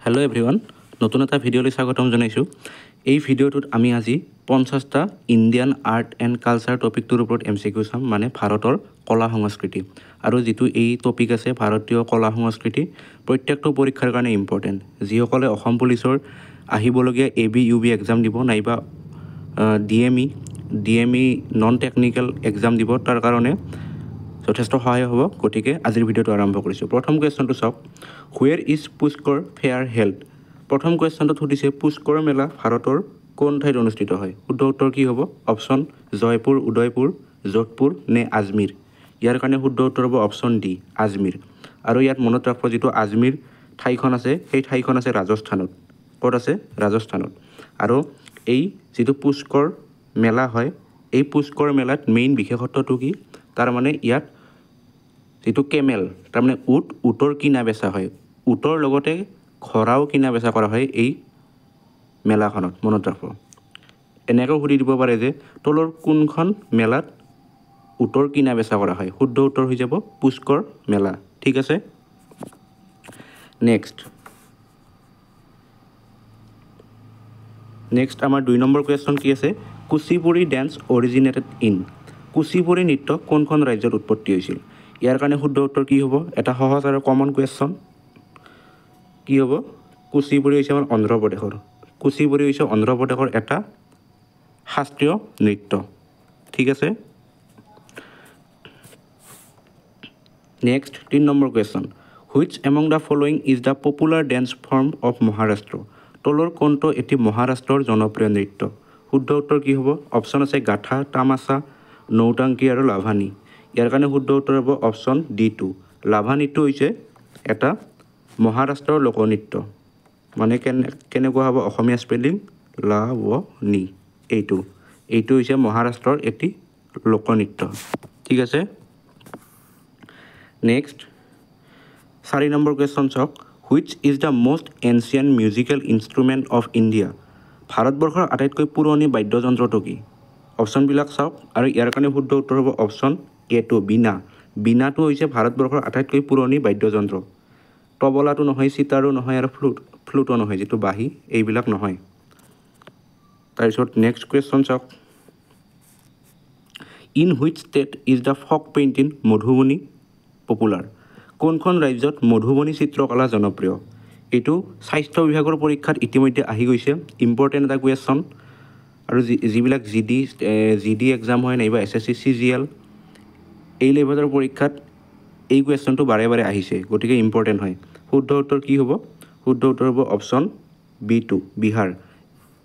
Hello' everyone, নতুন এটা ভিডিঅ'লৈ স্বাগতম জনাইছোঁ। এই ভিডিঅ'টোত আমি আজি 50টা ইণ্ডিয়ান আৰ্ট এণ্ড কালচাৰ টপিকটোৰ ওপৰত MCQ চাম, মানে ভাৰতৰ কলা সংস্কৃতি। আৰু যিটো এই টপিক আছে ভাৰতীয় কলা সংস্কৃতি, প্ৰত্যেকটো পৰীক্ষাৰ কাৰণে ইম্পৰ্টেণ্ট। যিসকলে অসম পুলিচৰ আহিবলগীয়া AB UB এক্সাম দিব, নাইবা DME নন টেকনিকেল এক্সাম দিব, তাৰ কাৰণে যথেষ্ট সহায় হ'ব। গতিকে আজিৰ ভিডিঅ'টো আৰম্ভ কৰিছোঁ। প্ৰথম কুৱেশ্যনটো চাওক, where is Pushkar fair held? প্ৰথম কুৱেশ্যনটোত সুধিছে পুষ্কৰ মেলা ভাৰতৰ কোন ঠাইত অনুষ্ঠিত হয়? শুদ্ধ উত্তৰ কি হ'ব? অপশ্যন জয়পুৰ, উদয়পুৰ, যোধপুৰ নে আজমীৰ? ইয়াৰ কাৰণে শুদ্ধ উত্তৰ হ'ব অপশ্যন ডি, আজমীৰ। আৰু ইয়াত মনত ৰাখিব, যিটো আজমীৰ ঠাইখন আছে সেই ঠাইখন আছে ৰাজস্থানত। ক'ত আছে? ৰাজস্থানত। আৰু এই যিটো পুষ্কৰ মেলা হয়, এই পুষ্কৰ মেলাত মেইন বিশেষত্বটো কি? তাৰমানে ইয়াত যিটো কেমেল, তাৰমানে উটৰ কিনা বেচা হয়। উটৰ লগতে ঘোঁৰাও কিনা বেচা কৰা হয় এই মেলাখনত, মনত ৰাখিব। এনেকৈ সুধি দিব পাৰে যে তলৰ কোনখন মেলাত উটৰ কিনা বেচা কৰা হয়? শুদ্ধ উত্তৰ হৈ যাব পুষ্কৰ মেলা। ঠিক আছে, নেক্সট আমাৰ 2 নম্বৰ কুৱেশ্যন কি আছে? Kuchipudi dance originated in? Kuchipudi নৃত্য কোনখন ৰাজ্যত উৎপত্তি হৈছিল? ইয়াৰ কাৰণে শুদ্ধ উত্তৰ কি হ'ব? এটা সহজ আৰু কমন কুৱেশ্যন। কি হ'ব? কুচিপুড়ি হৈছে আমাৰ অন্ধ্ৰপ্ৰদেশৰ। কুচিপুড়ি হৈছে অন্ধ্ৰপ্ৰদেশৰ এটা শাস্ত্ৰীয় নৃত্য। ঠিক আছে, next 3 number question, which among the following is the popular dance form of Maharashtra? তলৰ কোনটো এটি মহাৰাষ্ট্ৰৰ জনপ্ৰিয় নৃত্য? শুদ্ধ উত্তৰ কি হ'ব? অপশ্যন আছে গাথা, তামাচা, নৌটাংকি আৰু লাভানী। ইয়াৰ কাৰণে শুদ্ধ উত্তৰ হ'ব অপশ্যন D2। লাভানীটো হৈছে এটা মহাৰাষ্ট্ৰৰ লোকনৃত্য। মানে কেনেকুৱা হ'ব অসমীয়া স্পেলিং? লাৱনী। এইটো হৈছে মহাৰাষ্ট্ৰৰ এটি লোকনৃত্য। ঠিক আছে, নেক্সট 4 নম্বৰ কুৱেশ্যন চাওক, which is the most ancient musical instrument of India? ভাৰতবৰ্ষৰ আটাইতকৈ পুৰণি বাদ্যযন্ত্ৰটো কি? অপশ্যনবিলাক চাওক, আৰু ইয়াৰ কাৰণে শুদ্ধ উত্তৰ হ'ব অপশ্যন A2, বীণা। বীণাটো হৈছে ভাৰতবৰ্ষৰ আটাইতকৈ পুৰণি বাদ্যযন্ত্ৰ। তবলাটো নহয়, চিটাৰো নহয়, আৰু ফ্লুটো নহয়, যিটো বাঁহী, এইবিলাক নহয়। তাৰপিছত নেক্সট কুৱেশ্যন চাওক, in which state is the folk painting Madhubani popular? কোনখন ৰাজ্যত মধুবনী চিত্ৰকলা জনপ্ৰিয়? এইটো স্বাস্থ্য বিভাগৰ পৰীক্ষাত ইতিমধ্যে আহি গৈছে, ইম্পৰ্টেণ্ট এটা কুৱেশ্যন। আৰু যিবিলাক GD এক্সাম হয়, নাইবা SSC CGL, এই লেভেলৰ পৰীক্ষাত এই কুৱেশ্যনটো বাৰে বাৰে আহিছে, গতিকে ইম্পৰ্টেণ্ট হয়। শুদ্ধ উত্তৰ কি হ'ব? শুদ্ধ উত্তৰ হ'ব অপশ্যন B2, বিহাৰ।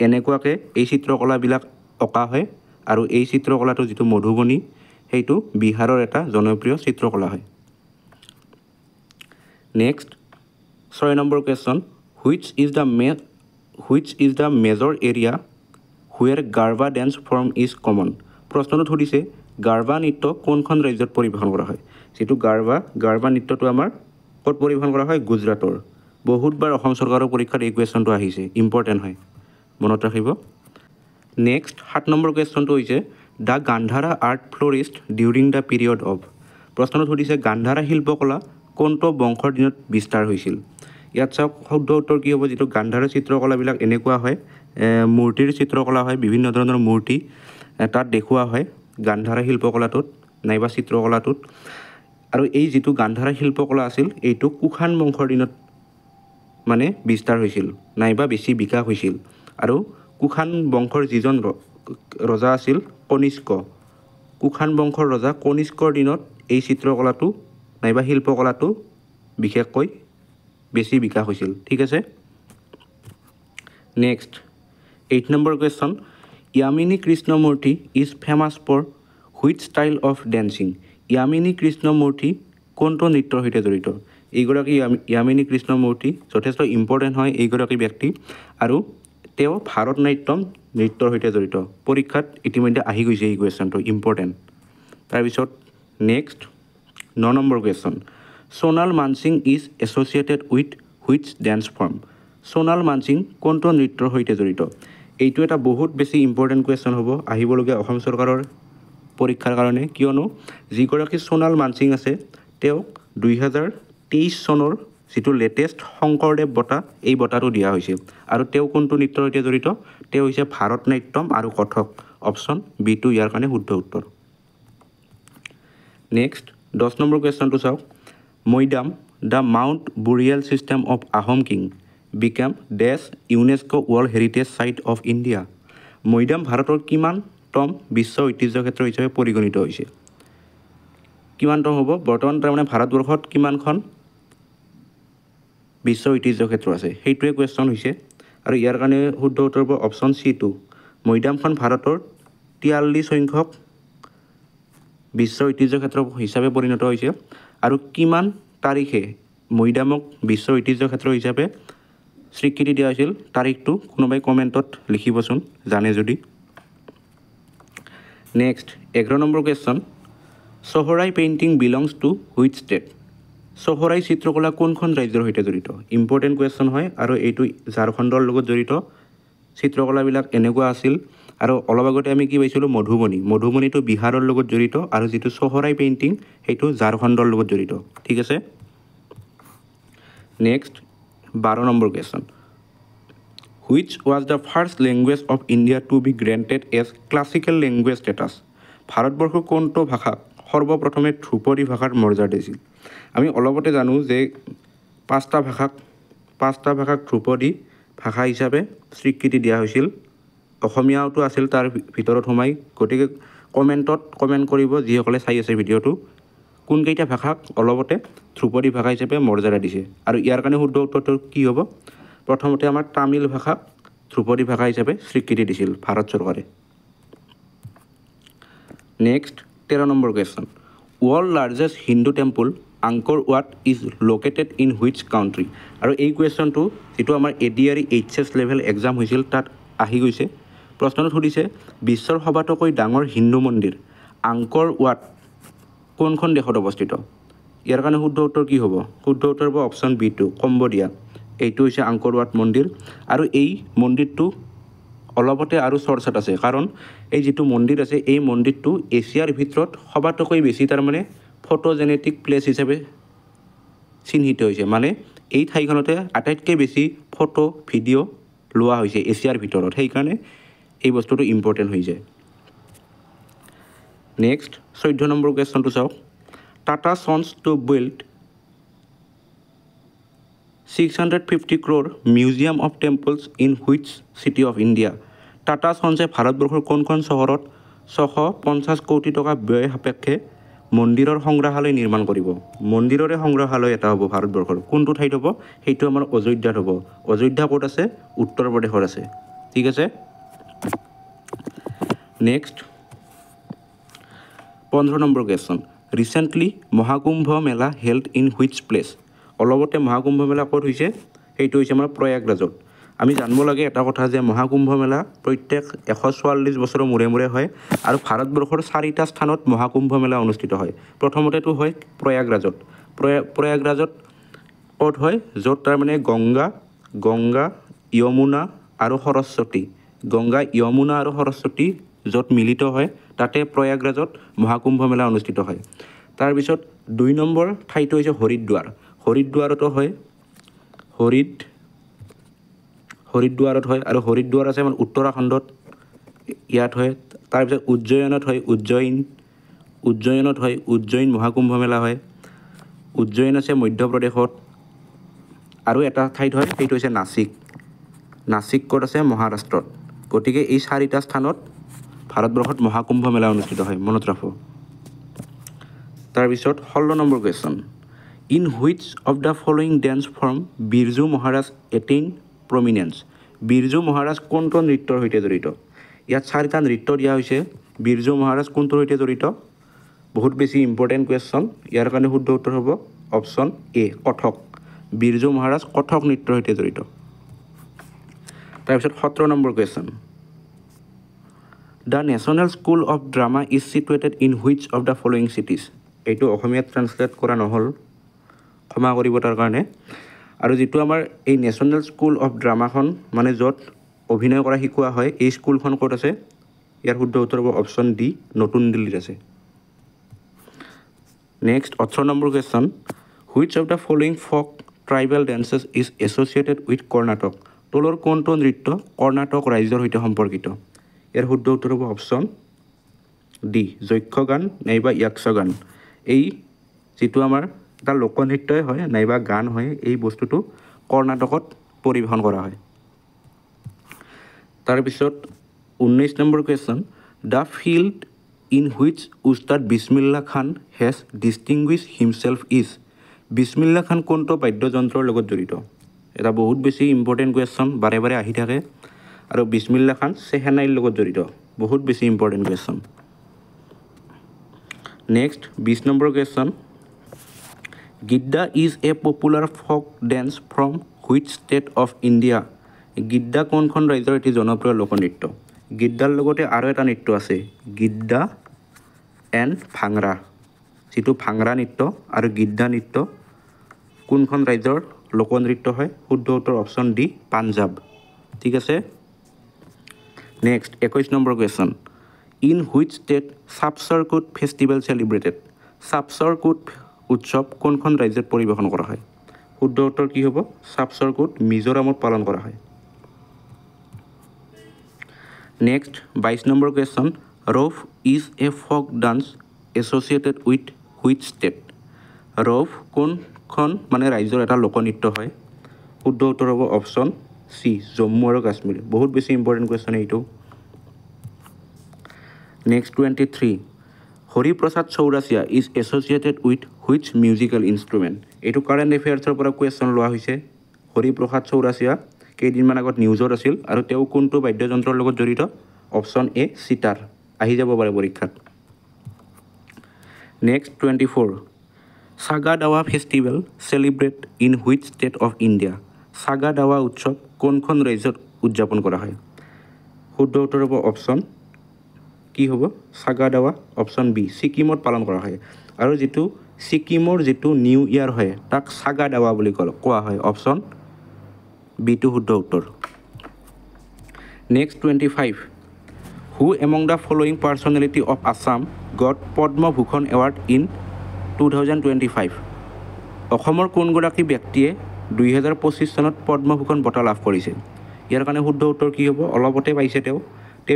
এনেকুৱাকৈ এই চিত্ৰকলাবিলাক অঁকা হয়, আৰু এই চিত্ৰকলাটো যিটো মধুবনী, সেইটো বিহাৰৰ এটা জনপ্ৰিয় চিত্ৰকলা হয়। Next 6 number question, which is the major area where garba dance form is common? প্ৰশ্নটোত সুধিছে গাৰবা নৃত্য কোনখন ৰাজ্যত পৰিৱেশন কৰা হয়? যিটো গাৰবা নৃত্যটো আমাৰ ক'ত পৰিৱেশন কৰা হয়? গুজৰাটৰ। বহুতবাৰ অসম চৰকাৰৰ পৰীক্ষাত এই কুৱেশ্যনটো আহিছে, ইম্পৰ্টেণ্ট হয়, মনত ৰাখিব। নেক্সট 7 নম্বৰ কুৱেশ্যনটো হৈছে the Gandhara art flourished during the period of? প্ৰশ্নটোত সুধিছে গান্ধাৰা শিল্পকলা কোনটো বংশৰ দিনত বিস্তাৰ হৈছিল? ইয়াত চাওক, শুদ্ধ উত্তৰ কি হ'ব? যিটো গান্ধাৰা চিত্ৰকলাবিলাক এনেকুৱা হয়, মূৰ্তিৰ চিত্ৰকলা হয়, বিভিন্ন ধৰণৰ মূৰ্তি তাত দেখুওৱা হয় গান্ধাৰা শিল্পকলাটোত, নাইবা চিত্ৰকলাটোত। আৰু এই যিটো গান্ধাৰা শিল্পকলা আছিল, এইটো কুষাণ বংশৰ দিনত মানে বিস্তাৰ হৈছিল, নাইবা বেছি বিকাশ হৈছিল। আৰু কুষাণ বংশৰ যিজন ৰজা আছিল কনিষ্ক, কুষাণ বংশৰ ৰজা কনিষ্কৰ দিনত এই চিত্ৰকলাটো নাইবা শিল্পকলাটো বিশেষকৈ বেছি বিকাশ হৈছিল। ঠিক আছে, next 8 number question, Yamini Krishnamurthy is famous for which style of dancing? Yamini Krishnamurthy কোনটো নৃত্যৰ সৈতে জড়িত? এইগৰাকী য়ামিনী কৃষ্ণমূৰ্তি যথেষ্ট ইম্পৰ্টেণ্ট হয় এইগৰাকী ব্যক্তি, আৰু তেওঁ ভাৰত নাট্যম নৃত্যৰ সৈতে জড়িত। পৰীক্ষাত ইতিমধ্যে আহি গৈছে এই কুৱেশ্যনটো, ইম্পৰ্টেণ্ট। তাৰপিছত next 9 number question, Sonal Mansingh is associated with which dance form? Sonal Mansingh কোনটো নৃত্যৰ সৈতে জড়িত? এইটো এটা বহুত বেছি ইম্পৰ্টেণ্ট কুৱেশ্যন হ'ব আহিবলগীয়া অসম চৰকাৰৰ পৰীক্ষাৰ কাৰণে, কিয়নো যিগৰাকী সোণাল মানসিং আছে তেওঁক 2023 চনৰ যিটো লেটেষ্ট শংকৰদেৱ বঁটা এই বঁটাটো দিয়া হৈছে আৰু তেওঁ কোনটো নৃত্যৰ সৈতে জড়িত তেওঁ হৈছে ভাৰত নাট্যম আৰু কথক অপশ্যন B2 ইয়াৰ কাৰণে শুদ্ধ উত্তৰ নেক্সট 10 নম্বৰ কুৱেশ্যনটো চাওক Moidam the mound burial system of Ahom king became the UNESCO world heritage site of India Moidam ভাৰতৰ কিমানতম বিশ্ব ঐতিহ্য ক্ষেত্ৰ হিচাপে পৰিগণিত হৈছে কিমানতম হ'ব বৰ্তমান তাৰমানে ভাৰতবৰ্ষত কিমানখন বিশ্ব ঐতিহ্য ক্ষেত্ৰ আছে সেইটোৱে কুৱেশ্যন হৈছে আৰু ইয়াৰ কাৰণে শুদ্ধ উত্তৰ হ'ব অপশ্যন C2 মৈদামখন ভাৰতৰ 43 সংখ্যক বিশ্ব ঐতিহ্য ক্ষেত্ৰ হিচাপে পৰিণত হৈছে আৰু কিমান তাৰিখে মৈদামক বিশ্ব ঐতিহ্য ক্ষেত্ৰ হিচাপে স্বীকৃতি দিয়া হৈছিল তাৰিখটো কোনোবাই কমেণ্টত লিখিবচোন জানে যদি next 11 number question Sohrai painting belongs to which state Sohrai চিত্ৰকলা কোনখন ৰাজ্যৰ সৈতে জড়িত ইম্পৰ্টেণ্ট কুৱেশ্যন হয় আৰু এইটো ঝাৰখণ্ডৰ লগত জড়িত চিত্ৰকলাবিলাক এনেকুৱা আছিল আৰু অলপ আগতে আমি কি পাইছিলোঁ মধুবনীটো বিহাৰৰ লগত জড়িত আৰু যিটো চহৰাই পেইণ্টিং সেইটো ঝাৰখণ্ডৰ লগত জড়িত ঠিক আছে next 12 number question which was the first language of India to be granted as classical language status ভাৰতবৰ্ষৰ কোনটো ভাষাক সৰ্বপ্ৰথমে ধ্ৰুপদী ভাষাৰ মৰ্যাদা দিছিল আমি অলপতে জানো যে পাঁচটা ভাষাক ধ্ৰুপদী ভাষা হিচাপে স্বীকৃতি দিয়া হৈছিল অসমীয়াটো আছিল তাৰ ভিতৰত সোমাই গতিকে কমেণ্ট কৰিব যিসকলে চাই আছে ভিডিঅ'টো কোনকেইটা ভাষাক অলপতে ধ্ৰুপদী ভাষা হিচাপে মৰ্যাদা দিছে আৰু ইয়াৰ কাৰণে শুদ্ধ উত্তৰটো কি হ'ব প্ৰথমতে আমাৰ তামিল ভাষাক ধ্ৰুপদী ভাষা হিচাপে স্বীকৃতি দিছিল ভাৰত চৰকাৰে next 13 number question world largest Hindu temple Angkor Wat is located in which country আৰু এই কুৱেশ্যনটো যিটো আমাৰ ADRE HS লেভেল এক্সাম হৈছিল তাত আহি গৈছে প্ৰশ্নটো সুধিছে বিশ্বৰ সবাতোকৈ ডাঙৰ হিন্দু মন্দিৰ আংকৰ ৱাট কোনখন দেশত অৱস্থিত ইয়াৰ কাৰণে শুদ্ধ উত্তৰ কি হ'ব শুদ্ধ উত্তৰ হ'ব অপশ্যন B2 কম্বোডিয়া এইটো হৈছে আংকৰ ৱাট মন্দিৰ আৰু এই মন্দিৰটো অলপতে আৰু চৰ্চাত আছে কাৰণ এই যিটো মন্দিৰ আছে এই মন্দিৰটো এছিয়াৰ ভিতৰত সবাতোকৈ বেছি তাৰমানে ফটোজেনেটিক প্লেচ হিচাপে চিহ্নিত হৈছে মানে এই ঠাইখনতে আটাইতকৈ বেছি ফটো ভিডিঅ' লোৱা হৈছে এছিয়াৰ ভিতৰত সেইকাৰণে এই বস্তুটো ইম্পৰ্টেণ্ট হৈ যায় নেক্সট 14 নম্বৰ কুৱেশ্যনটো চাওক Tata Sons to build 650 crore museum of temples in which city of India Tata সন্সে ভাৰতবৰ্ষৰ কোনখন চহৰত 650 কোটি টকা ব্যয় সাপেক্ষে মন্দিৰৰ সংগ্ৰহালয় নিৰ্মাণ কৰিব মন্দিৰৰে সংগ্ৰহালয় এটা হ'ব ভাৰতবৰ্ষৰ কোনটো ঠাইত হ'ব সেইটো আমাৰ অযোধ্যাত হ'ব অযোধ্যা ক'ত আছে উত্তৰ প্ৰদেশত আছে ঠিক আছে next 15 number question recently Mahakumbh Mela held in which place অলপতে মহাকুম্ভ মেলা ক'ত হৈছে সেইটো হৈছে আমাৰ প্ৰয়াগৰাজত আমি জানিব লাগে এটা কথা যে মহাকুম্ভ মেলা প্ৰত্যেক 144 বছৰৰ মূৰে মূৰে হয় আৰু ভাৰতবৰ্ষৰ 4টা স্থানত মহাকুম্ভ মেলা অনুষ্ঠিত হয় প্ৰথমতেটো হয় প্ৰয়াগৰাজত ক'ত হয় য'ত তাৰমানে গংগা যমুনা আৰু সৰস্বতী য'ত মিলিত হয় তাতে প্ৰয়াগৰাজত মহাকুম্ভ মেলা অনুষ্ঠিত হয় তাৰপিছত 2 নম্বৰ ঠাইটো হৈছে হৰিদ্বাৰতো হয় হৰিদ্বাৰত হয় আৰু হৰিদ্বাৰ আছে আমাৰ উত্তৰাখণ্ডত ইয়াত হয় তাৰপিছত উজ্জয়িনত হয় উজ্জয়িন মহাকুম্ভ মেলা হয় উজ্জয়িন আছে মধ্যপ্ৰদেশত আৰু এটা ঠাইত হয় সেইটো হৈছে নাছিক ক'ত আছে মহাৰাষ্ট্ৰত গতিকে এই 4টা স্থানত ভাৰতবৰ্ষত মহাকুম্ভ মেলা অনুষ্ঠিত হয় মনত ৰাখক তাৰপিছত 16 number question in which of the following dance form Birju Maharaj attain prominence Birju Maharaj কোনটো নৃত্যৰ সৈতে জড়িত ইয়াত 4টা নৃত্য দিয়া হৈছে বিৰজু মহাৰাজ কোনটোৰ সৈতে জড়িত বহুত বেছি ইম্পৰ্টেণ্ট কুৱেশ্যন ইয়াৰ কাৰণে শুদ্ধ উত্তৰ হ'ব অপশ্যন A কথক বিৰজু মহাৰাজ কথক নৃত্যৰ সৈতে জড়িত তাৰপিছত 17 number question the national school of drama is situated in which of the following cities এইটো অসমীয়াত ট্ৰান্সলেট কৰা নহ'ল ক্ষমা কৰিব তাৰ কাৰণে আৰু যিটো আমাৰ এই নেশ্যনেল স্কুল অফ ড্ৰামাখন মানে য'ত অভিনয় কৰা শিকোৱা হয় এই স্কুলখন ক'ত আছে ইয়াৰ শুদ্ধ উত্তৰ হ'ব অপশ্যন D নতুন দিল্লীত আছে next 18 number question which of the following folk tribal dances is associated with Karnataka তলৰ কোনটো নৃত্য কৰ্ণাটক ৰাজ্যৰ সৈতে সম্পৰ্কিত ইয়াৰ শুদ্ধ উত্তৰ হ'ব অপশ্যন ডি যক্ষগান নাইবা য়ক্ষগান এই যিটো আমাৰ এটা লোকনৃত্যই হয় নাইবা গান হয় এই বস্তুটো কৰ্ণাটকত পৰিৱেশন কৰা হয় তাৰপিছত 19 number question the field in which উস্তাদ বিছমিল্লা খান has distinguish himself is Bismillah খান কোনটো বাদ্যযন্ত্ৰৰ লগত জড়িত এটা বহুত বেছি ইম্পৰ্টেণ্ট কুৱেশ্যন বাৰে বাৰে আহি থাকে আৰু বিছমিল্লা খান চেহেনাইৰ লগত জড়িত বহুত বেছি important question next 20 number question Giddha is a popular folk dance from which state of India Giddha কোনখন ৰাজ্যৰ এটি জনপ্ৰিয় লোকনৃত্য গিদ্দাৰ লগতে আৰু এটা নৃত্য আছে গিদ্দা এণ্ড ভাংৰা যিটো ভাংৰা নৃত্য আৰু গিদ্দা নৃত্য কোনখন ৰাজ্যৰ লোকনৃত্য হয় শুদ্ধ উত্তৰ অপশ্যন ডি পাঞ্জাব ঠিক আছে next 21 number question in which state ছাবচাৰকুট ফেষ্টিভেল চেলিব্ৰেটেড ছাবচাৰকুট উৎসৱ কোনখন ৰাজ্যত পৰিৱেশন কৰা হয় শুদ্ধ উত্তৰ কি হ'ব ছাবচাৰকুট মিজোৰামত পালন কৰা হয় next 22 number question Rouf is a folk dance associated with which state Rouf কোনখন মানে ৰাজ্যৰ এটা লোকনৃত্য হয় শুদ্ধ উত্তৰ হ'ব অপশ্যন চি জম্মু আৰু কাশ্মীৰ বহুত বেছি ইম্পৰ্টেণ্ট কুৱেশ্যন এইটো next 23 Hariprasad Chaurasia is associated with which musical instrument এইটো কাৰেণ্ট এফেয়াৰ্ছৰ পৰা কুৱেশ্যন লোৱা হৈছে হৰিপ্ৰসাদ চৌৰাচিয়া কেইদিনমান আগত নিউজত আছিল আৰু তেওঁ কোনটো বাদ্যযন্ত্ৰৰ লগত জড়িত অপশ্যন এ চিটাৰ আহি যাব পাৰে পৰীক্ষাত next 24 Saga Dawa festival celebrate in which state of India Saga Dawa উৎসৱ কোনখন ৰাজ্যত উদযাপন কৰা হয় শুদ্ধ উত্তৰ হ'ব অপশ্যন কি হ'ব সাগা দাৱা অপশ্যন বি ছিকিমত পালন কৰা হয় আৰু যিটো ছিকিমৰ যিটো নিউ ইয়াৰ হয় তাক সাগা দাৱা বুলি কোৱা হয় অপশ্যন বিটো শুদ্ধ উত্তৰ next 25 who among the following personality of Assam gut Padma Bhushan award in 2025 অসমৰ কোনগৰাকী ব্যক্তিয়ে 2025 চনত পদ্মভূষণ বঁটা লাভ কৰিছে ইয়াৰ কাৰণে শুদ্ধ উত্তৰ কি হ'ব অলপতে পাইছে তেওঁ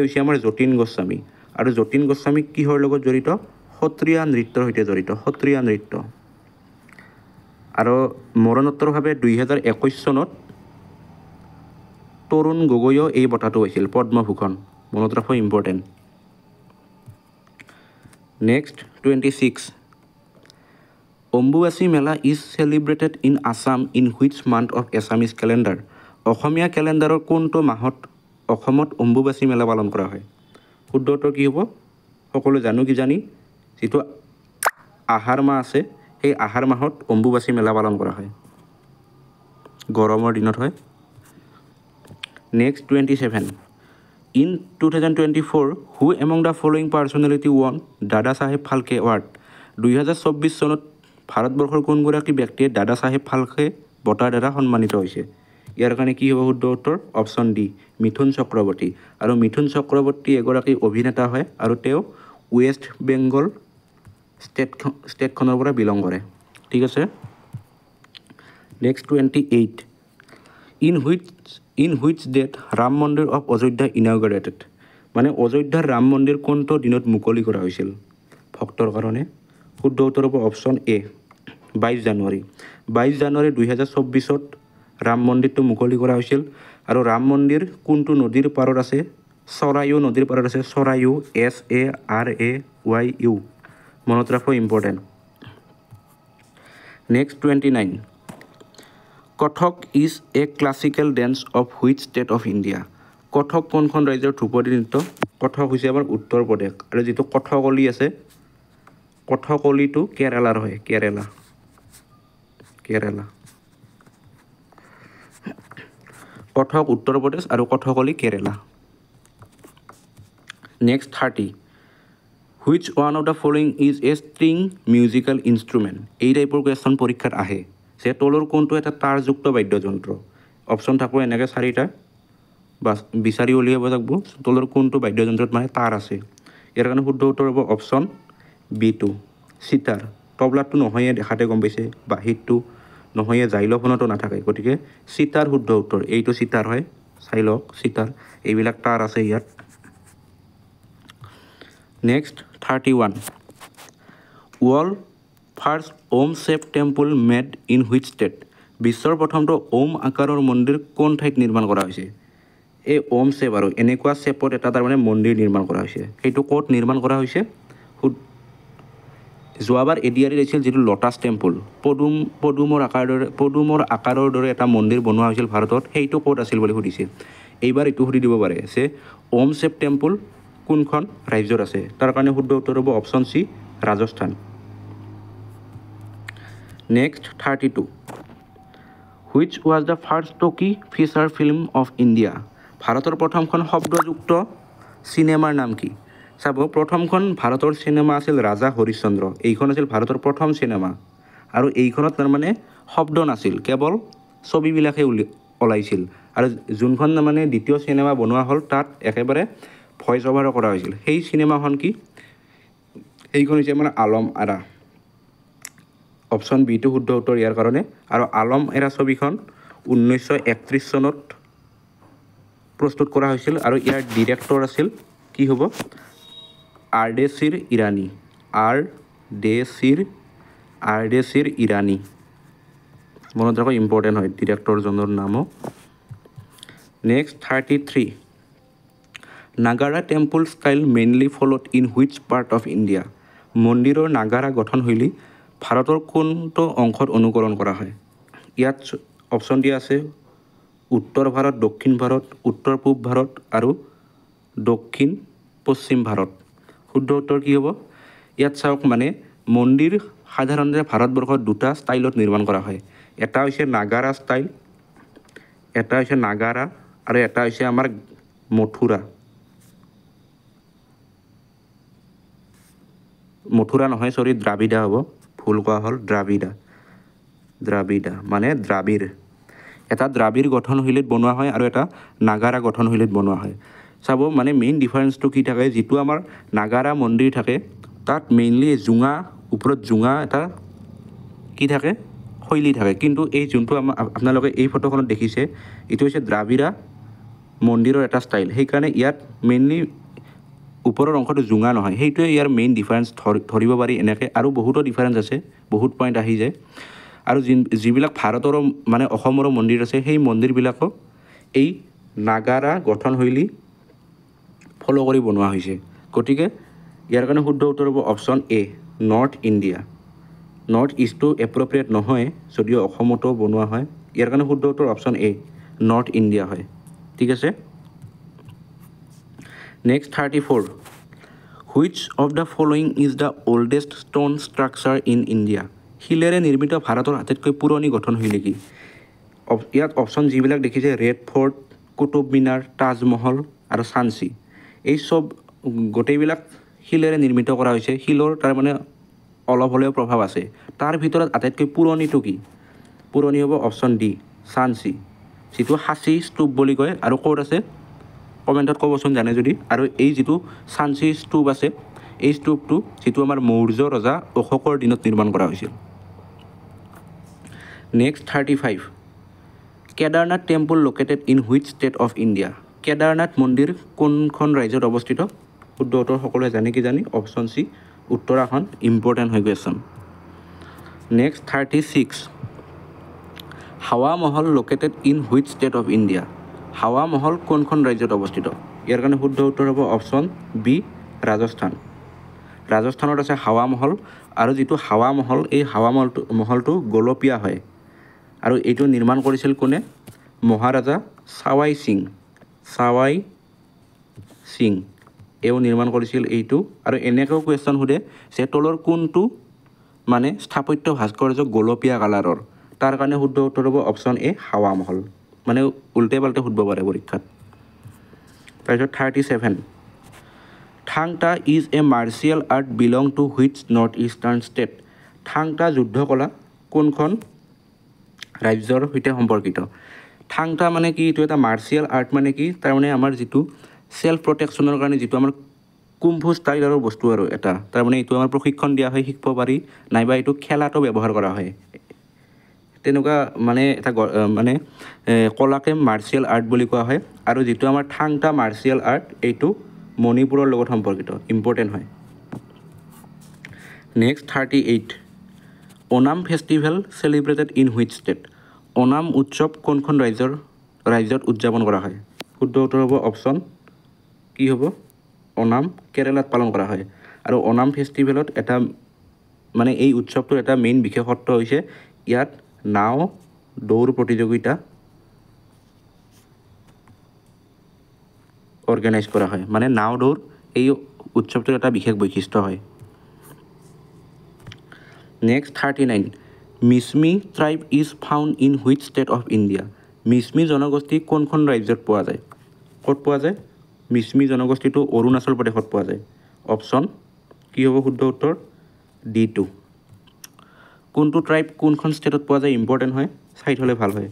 হৈছে আমাৰ যতীন গোস্বামী আৰু যতীন গোস্বামী কিহৰ লগত জড়িত সত্ৰীয়া নৃত্যৰ সৈতে জড়িত সত্ৰীয়া নৃত্য আৰু মৰণোত্তৰভাৱে 2021 চনত তৰুণ গগৈও এই বঁটাটো হৈছিল পদ্মভূষণ মনত ৰাখিব important next 26 Ambubachi Mela is celebrated in Assam in which month of Assamese calendar অসমীয়া কেলেণ্ডাৰৰ কোনটো মাহত অসমত অম্বুবাচী মেলা পালন কৰা হয় শুদ্ধ উত্তৰ কি হ'ব সকলোৱে জানো কিজানি যিটো আহাৰ মাহ আছে সেই আহাৰ মাহত অম্বুবাচী মেলা পালন কৰা হয় গৰমৰ দিনত হয় next 27 in 2024 who among the following personality one দাদা চাহেব ফাল্কে এৱাৰ্ড 2024 চনত ভাৰতবৰ্ষৰ কোনগৰাকী ব্যক্তিয়ে দাদা চাহেব ফাল্কে বঁটাৰ দ্বাৰা সন্মানিত হৈছে ইয়াৰ কাৰণে কি হ'ব শুদ্ধ উত্তৰ অপশ্যন ডি মিথুন চক্ৰৱৰ্তী আৰু মিথুন চক্ৰৱৰ্তী এগৰাকী অভিনেতা হয় আৰু তেওঁ ৱেষ্ট বেংগল ষ্টেটখনৰ পৰা বিলং কৰে ঠিক আছে next 28 in which date Ram Mandir of Ayodhya ইনঅগ্ৰেটেড মানে অযোধ্যাৰ ৰাম মন্দিৰ কোনটো দিনত মুকলি কৰা হৈছিল ভক্তৰ কাৰণে শুদ্ধ উত্তৰ হ'ব অপশ্যন এ 22 জানুৱাৰী 2024 ৰাম মন্দিৰটো মুকলি কৰা হৈছিল আৰু ৰাম মন্দিৰ কোনটো নদীৰ পাৰত আছে সৰায়ু নদীৰ পাৰত আছে সৰায়ু SARAYU মনত ৰাখিব important next 29 Kathak is a classical dance of which state of India Kathak কোনখন ৰাজ্যৰ ধ্ৰুপদী নৃত্য কথক হৈছে আমাৰ উত্তৰ প্ৰদেশ আৰু যিটো কথকলি আছে কথকলিটো কেৰালাৰ হয় কেৰেলা কথক উত্তৰ প্ৰদেশ আৰু Kathakali Kerala next 30 which one of the following is a string musical instrument এই টাইপৰ কুৱেশ্যন পৰীক্ষাত আহে যে তলৰ কোনটো এটা তাঁৰযুক্ত বাদ্যযন্ত্ৰ অপশ্যন থাকিব এনেকৈ 4টা বাছ বিচাৰি উলিয়াব লাগিব তলৰ কোনটো বাদ্যযন্ত্ৰত মানে তাঁৰ আছে ইয়াৰ কাৰণে শুদ্ধ উত্তৰ হ'ব অপশ্যন বিটো চিটাৰ তবলাটো নহয়ে দেখাতে গম পাইছে বাঁহীটো নহয়ে জাইলোফোনতো নাথাকে গতিকে চিটাৰ শুদ্ধ উত্তৰ এইটো চিটাৰ হয় চাই লওক চিটাৰ এইবিলাক তাৰ আছে ইয়াত next 31 world first Om shape temple made in which state বিশ্বৰ প্ৰথমটো ওম আকাৰৰ মন্দিৰ কোন ঠাইত নিৰ্মাণ কৰা হৈছে এই ওম শেপ আৰু এনেকুৱা শেপত এটা তাৰমানে মন্দিৰ নিৰ্মাণ কৰা হৈছে সেইটো ক'ত নিৰ্মাণ কৰা হৈছে যোৱাবাৰ এডিআৰিত আছিল যিটো লোটাছ টেম্পল পদুমৰ আকাৰৰ দৰে এটা মন্দিৰ বনোৱা হৈছিল ভাৰতত সেইটো ক'ত আছিল বুলি সুধিছে এইবাৰ এইটো সুধি দিব পাৰে যে ওম শেপ টেম্পল কোনখন ৰাজ্যত আছে তাৰ কাৰণে শুদ্ধ উত্তৰ হ'ব option C Rajasthan next 32 which was the first টকি ফিচাৰ ফিল্ম অফ ইণ্ডিয়া ভাৰতৰ প্ৰথমখন শব্দযুক্ত চিনেমাৰ নাম কি চাব প্ৰথমখন ভাৰতৰ চিনেমা আছিল ৰাজা হৰিশ্চন্দ্ৰ এইখন আছিল ভাৰতৰ প্ৰথম চিনেমা আৰু এইখনত তাৰমানে শব্দ নাছিল কেৱল ছবিবিলাকহে ওলাইছিল আৰু যোনখন মানে দ্বিতীয় চিনেমা বনোৱা হ'ল তাত একেবাৰে ভইচ অভাৰ কৰা হৈছিল সেই চিনেমাখন কি এইখন হৈছে মানে আলম আৰা অপশ্যন বিটো শুদ্ধ উত্তৰ ইয়াৰ কাৰণে আৰু আলম এৰা ছবিখন 1931 চনত প্ৰস্তুত কৰা হৈছিল আৰু ইয়াৰ ডিৰেক্টৰ আছিল কি হ'ব আৰডেছিৰ ইৰাণী মনত ৰাখক ইম্পৰ্টেণ্ট হয় ডিৰেক্টৰজনৰ নামো নেক্সট 33 নাগাৰা temple style mainly followed in which part of India মন্দিৰৰ নাগাৰা গঠনশৈলী ভাৰতৰ কোনটো অংশত অনুকৰণ কৰা হয় ইয়াত অপশ্যন দিয়া আছে উত্তৰ ভাৰত দক্ষিণ ভাৰত উত্তৰ পূব ভাৰত আৰু দক্ষিণ পশ্চিম ভাৰত শুদ্ধ উত্তৰ কি হ'ব ইয়াত চাওক মানে মন্দিৰ সাধাৰণতে ভাৰতবৰ্ষত দুটা ষ্টাইলত নিৰ্মাণ কৰা হয় এটা হৈছে নাগাৰা ষ্টাইল এটা হৈছে নাগাৰা আৰু এটা হৈছে আমাৰ মথুৰা নহয় সৰি দ্ৰাবিড়া হ'ব ভুল কোৱা হ'ল দ্ৰাবিড়া মানে দ্ৰাবিড় এটা দ্ৰাবিড় গঠনশৈলীত বনোৱা হয় আৰু এটা নাগাৰা গঠনশৈলীত বনোৱা হয় চাব মানে মেইন ডিফাৰেঞ্চটো কি থাকে যিটো আমাৰ নাগাৰা মন্দিৰ থাকে তাত মেইনলি ওপৰত জোঙা এটা কি থাকে শৈলী থাকে কিন্তু এই যোনটো আপোনালোকে এই ফটোখনত দেখিছে এইটো হৈছে দ্ৰাবিড়া মন্দিৰৰ এটা ষ্টাইল সেইকাৰণে ইয়াত মেইনলি ওপৰৰ অংশটো জোঙা নহয় সেইটোৱে ইয়াৰ মেইন ডিফাৰেঞ্চ ধৰিব পাৰি এনেকৈ আৰু বহুতো ডিফাৰেঞ্চ আছে বহুত পইণ্ট আহি যায় আৰু যিবিলাক ভাৰতৰো মানে অসমৰো মন্দিৰ আছে সেই মন্দিৰবিলাকো এই নাগাৰা গঠনশৈলী ফ'ল' কৰি বনোৱা হৈছে গতিকে ইয়াৰ কাৰণে শুদ্ধ উত্তৰ হ'ব অপশ্যন এ নৰ্থ ইষ্টটো এপ্ৰপ্ৰিয়েট নহয় যদিও অসমতো বনোৱা হয় ইয়াৰ কাৰণে শুদ্ধ উত্তৰ অপশ্যন এ নৰ্থ ইণ্ডিয়া হয় ঠিক আছে next 34 which of the following is the oldest stone structure in India শিলেৰে নিৰ্মিত ভাৰতৰ আটাইতকৈ পুৰণি গঠনশৈলী কি ইয়াত অপশ্যন যিবিলাক দেখিছে ৰেড ফৰ্ট কুতুব মিনাৰ তাজমহল আৰু ঝান্সী এই চব গোটেইবিলাক শিলেৰে নিৰ্মিত কৰা হৈছে শিলৰ তাৰমানে অলপ হ'লেও প্ৰভাৱ আছে তাৰ ভিতৰত আটাইতকৈ পুৰণিটো কি পুৰণি হ'ব অপশ্যন ডি ঝান্সী যিটো সাঁচী স্তূপ বুলি কয় আৰু ক'ত আছে কমেণ্টত ক'বচোন জানে যদি আৰু এই যিটো ঝান্সী স্তূপ আছে এই স্তূপটো যিটো আমাৰ মৌৰ্য ৰজা অশোকৰ দিনত নিৰ্মাণ কৰা হৈছিল next 35 Kedarnath temple located in which state of India Kedarnath মন্দিৰ কোনখন ৰাজ্যত অৱস্থিত শুদ্ধ উত্তৰ সকলোৱে জানে কি জানি অপশ্যন চি উত্তৰাখণ্ড ইম্পৰ্টেণ্ট হৈ গৈছে next 36 Hawa Mahal located in which state of India Hawa Mahal কোনখন ৰাজ্যত অৱস্থিত ইয়াৰ কাৰণে শুদ্ধ উত্তৰ হ'ব অপশ্যন বি ৰাজস্থানত আছে হাৱা মহল আৰু যিটো হাৱা মহল এই হাৱা মহলটো গোলপীয়া হয় আৰু এইটো নিৰ্মাণ কৰিছিল কোনে মহাৰাজা চাৱাই সিং এও নিৰ্মাণ কৰিছিল এইটো আৰু এনেকৈও কুৱেশ্যন সোধে যে তলৰ কোনটো মানে স্থাপত্য ভাস্কৰ্য গোলপীয়া কালাৰৰ তাৰ কাৰণে শুদ্ধ উত্তৰ হ'ব অপশ্যন এ হাৱা মহল মানে উল্টে পাল্টে সুধিব পাৰে পৰীক্ষাত তাৰপিছত 37 Thang Ta is a martial art belong to which north eastern state Thang Ta যুদ্ধ কলা কোনখন ৰাজ্যৰ সৈতে সম্পৰ্কিত থাং টা মানে কি এইটো এটা মাৰ্চিয়েল আৰ্ট মানে কি তাৰমানে আমাৰ যিটো সেল্ফ প্ৰটেকশ্যনৰ কাৰণে যিটো আমাৰ কুম্ফু ষ্টাইলৰ বস্তু আৰু এটা তাৰমানে এইটো আমাৰ প্ৰশিক্ষণ দিয়া হয় শিকিব পাৰি নাইবা এইটো খেলাটো ব্যৱহাৰ কৰা হয় তেনেকুৱা মানে এটা মানে কলাকে মাৰ্চিয়েল আৰ্ট বুলি কোৱা হয় আৰু যিটো আমাৰ থাংটা মাৰ্চিয়েল আৰ্ট এইটো মণিপুৰৰ লগত সম্পৰ্কিত ইম্পৰ্টেণ্ট হয় next 38 Onam festival celebrated in which state Onam উৎসৱ কোনখন ৰাজ্যত উদযাপন কৰা হয় শুদ্ধ উত্তৰ হ'ব অপশ্যন কি হ'ব ওনাম কেৰালাত পালন কৰা হয় আৰু ওনাম ফেষ্টিভেলত এটা মানে এই উৎসৱটোৰ এটা মেইন বিশেষত্ব হৈছে ইয়াত নাও দৌৰ প্ৰতিযোগিতা অৰ্গেনাইজ কৰা হয় মানে নাও দৌৰ এই উৎসৱটোৰ এটা বিশেষ বৈশিষ্ট্য হয় next 39 Mishmi tribe is found in which state of India Mishmi জনগোষ্ঠী কোনখন ৰাজ্যত পোৱা যায় ক'ত পোৱা যায় মিছমি জনগোষ্ঠীটো অৰুণাচল প্ৰদেশত পোৱা যায় অপশ্যন কি হ'ব শুদ্ধ উত্তৰ D2 কোনটো ট্ৰাইব কোনখন ষ্টেটত পোৱা যায় ইম্পৰ্টেণ্ট হয় চাই থ'লে ভাল হয়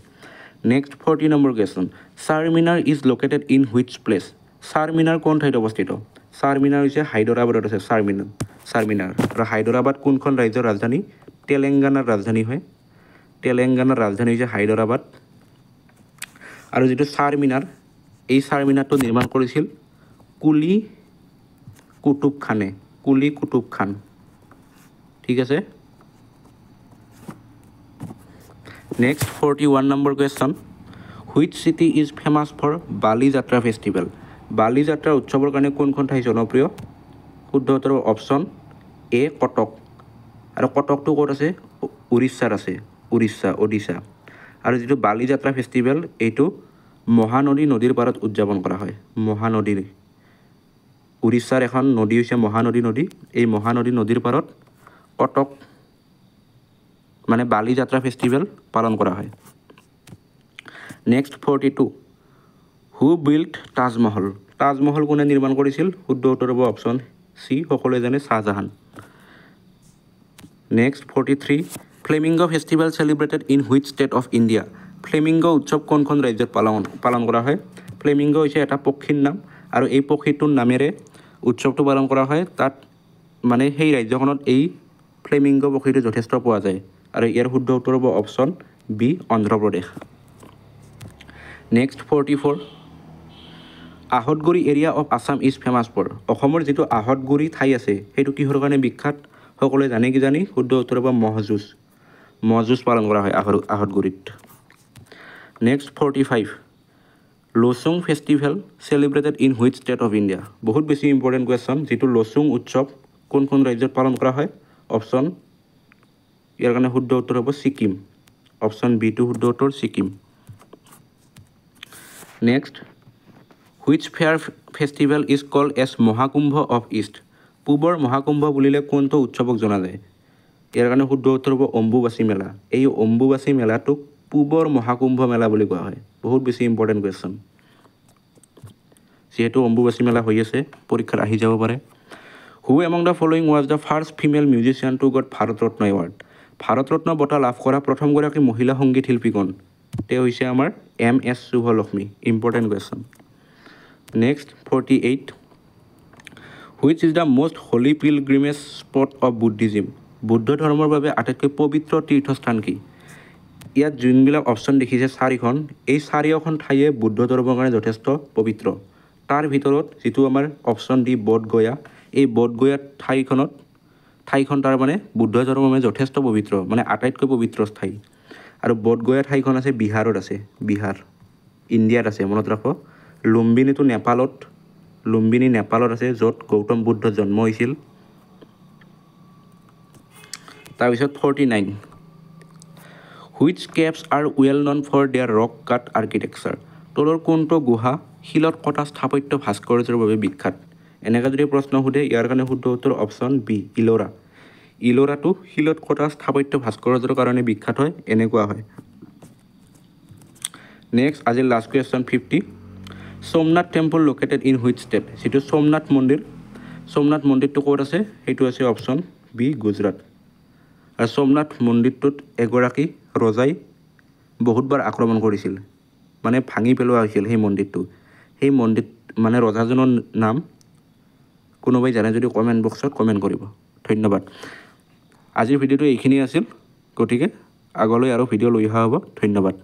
next 40 number question Charminar is located in which place Charminar কোন ঠাইত অৱস্থিত চাৰমিনাৰ হৈছে হায়দৰাবাদত আছে চাৰমিনাৰ আৰু হায়দৰাবাদ কোনখন ৰাজ্যৰ ৰাজধানী তেলেংগানাৰ ৰাজধানী হয় তেলেংগানাৰ ৰাজধানী হৈছে হায়দৰাবাদ আৰু যিটো চাৰমিনাৰ এই চাৰমিনাৰটো নিৰ্মাণ কৰিছিল কুলি কুতুব খান ঠিক আছে next 41 number question which city is famous for Bali Jatra festival বালি যাত্ৰা উৎসৱৰ কাৰণে কোনখন ঠাই জনপ্ৰিয় শুদ্ধ উত্তৰ অপশ্যন এ কটক আৰু কটকটো ক'ত আছে উৰিষ্যাত আছে ওড়িশা আৰু যিটো বালি যাত্ৰা ফেষ্টিভেল এইটো মহানদীৰ পাৰত উদযাপন কৰা হয় মহানদীৰ উৰিষ্যাৰ এখন নদী হৈছে মহানদী নদী এই মহানদী নদীৰ পাৰত কটক মানে বালি যাত্ৰা ফেষ্টিভেল পালন কৰা হয় নেক্সট 42 হু বিল্ট তাজমহল কোনে নিৰ্মাণ কৰিছিল শুদ্ধ উত্তৰ হ'ব অপশ্যন চি সকলোৱে জানে Shah Jahan next 43 flamingo festival celebrated in which state of India flamingo উৎসৱ কোনখন ৰাজ্যত পালন কৰা হয় ফ্লেমিংগো হৈছে এটা পক্ষীৰ নাম আৰু এই পক্ষীটোৰ নামেৰে উৎসৱটো পালন কৰা হয় তাত মানে সেই ৰাজ্যখনত এই ফ্লেমিংগো পক্ষীটো যথেষ্ট পোৱা যায় আৰু ইয়াৰ শুদ্ধ উত্তৰ হ'ব option B Andhra Pradesh next 44 Ahatguri area of Assam is famous for অসমৰ যিটো আহতগুৰি ঠাই আছে সেইটো কিহৰ কাৰণে বিখ্যাত সকলোৱে জানে কিজানি শুদ্ধ উত্তৰ হ'ব ম'হ যুঁজ পালন কৰা হয় আহতগুৰিত next 45 Losoong festival celebrated in which state of India বহুত বেছি ইম্পৰ্টেণ্ট কুৱেশ্যন যিটো লচুং উৎসৱ কোনখন ৰাজ্যত পালন কৰা হয় অপশ্যন ইয়াৰ কাৰণে শুদ্ধ উত্তৰ হ'ব ছিকিম অপশ্যন বিটো শুদ্ধ উত্তৰ Sikkim next which fair festival is called as Mahakumbh of east পূবৰ মহাকুম্ভ বুলিলে কোনটো উৎসৱক জনা যায় ইয়াৰ কাৰণে শুদ্ধ উত্তৰ হ'ব অম্বুবাচী মেলা এই অম্বুবাচী মেলাটোক পূবৰ মহাকুম্ভ মেলা বুলি কোৱা হয় বহুত বেছি ইম্পৰ্টেণ্ট কুৱেশ্যন যিহেতু অম্বুবাচী মেলা হৈ আছে পৰীক্ষাত আহি যাব পাৰে who among the following was the first female musician to got Bharat Ratna award Bharat Ratna বঁটা লাভ কৰা প্ৰথমগৰাকী মহিলা সংগীত শিল্পী কোন তেওঁ হৈছে আমাৰ MS Subbulakshmi important question next 48 which is the most holy pilgrimage spot of Buddhism Buddha ধৰ্মৰ বাবে আটাইতকৈ পবিত্ৰ তীৰ্থস্থান কি ইয়াত যোনবিলাক অপশ্যন দেখিছে চাৰিখন এই চাৰিওখন ঠাইয়ে বুদ্ধ ধৰ্মৰ কাৰণে যথেষ্ট পবিত্ৰ তাৰ ভিতৰত যিটো আমাৰ অপশ্যন ডি বোধগয়া এই বোধগয়া ঠাইখন তাৰ মানে বুদ্ধ ধৰ্মৰ বাবে যথেষ্ট পবিত্ৰ মানে আটাইতকৈ পবিত্ৰ ঠাই আৰু বোধগয়া ঠাইখন আছে বিহাৰত আছে ইণ্ডিয়াত আছে মনত ৰাখক লুম্বিনী নেপালত আছে য'ত গৌতম বুদ্ধ জন্ম হৈছিল তাৰপিছত 49 which caves are well known for their rock cut architecture তলৰ কোনটো গুহা শিলত কটা স্থাপত্য ভাস্কৰ্যৰ বাবে বিখ্যাত এনেকৈ যদি প্ৰশ্ন সোধে ইয়াৰ কাৰণে শুদ্ধ উত্তৰ অপশ্যন বি ইলোৰাটো শিলত কটা স্থাপত্য ভাস্কৰ্যৰ কাৰণে বিখ্যাত হয় এনেকুৱা হয় নেক্সট আজিৰ last question 50 Somnath temple located in which state যিটো সোমনাথ মন্দিৰটো ক'ত আছে সেইটো আছে অপশ্যন বি গুজৰাট আৰু সোমনাথ মন্দিৰটোত এগৰাকী ৰজাই বহুতবাৰ আক্ৰমণ কৰিছিল মানে ভাঙি পেলোৱা হৈছিল সেই মন্দিৰ মানে ৰজাজনৰ নাম কোনোবাই জানে যদি কমেণ্ট বক্সত কমেণ্ট কৰিব ধন্যবাদ আজিৰ ভিডিঅ'টো এইখিনি আছিল গতিকে আগলৈ আৰু ভিডিঅ' লৈ অহা হ'ব। ধন্যবাদ।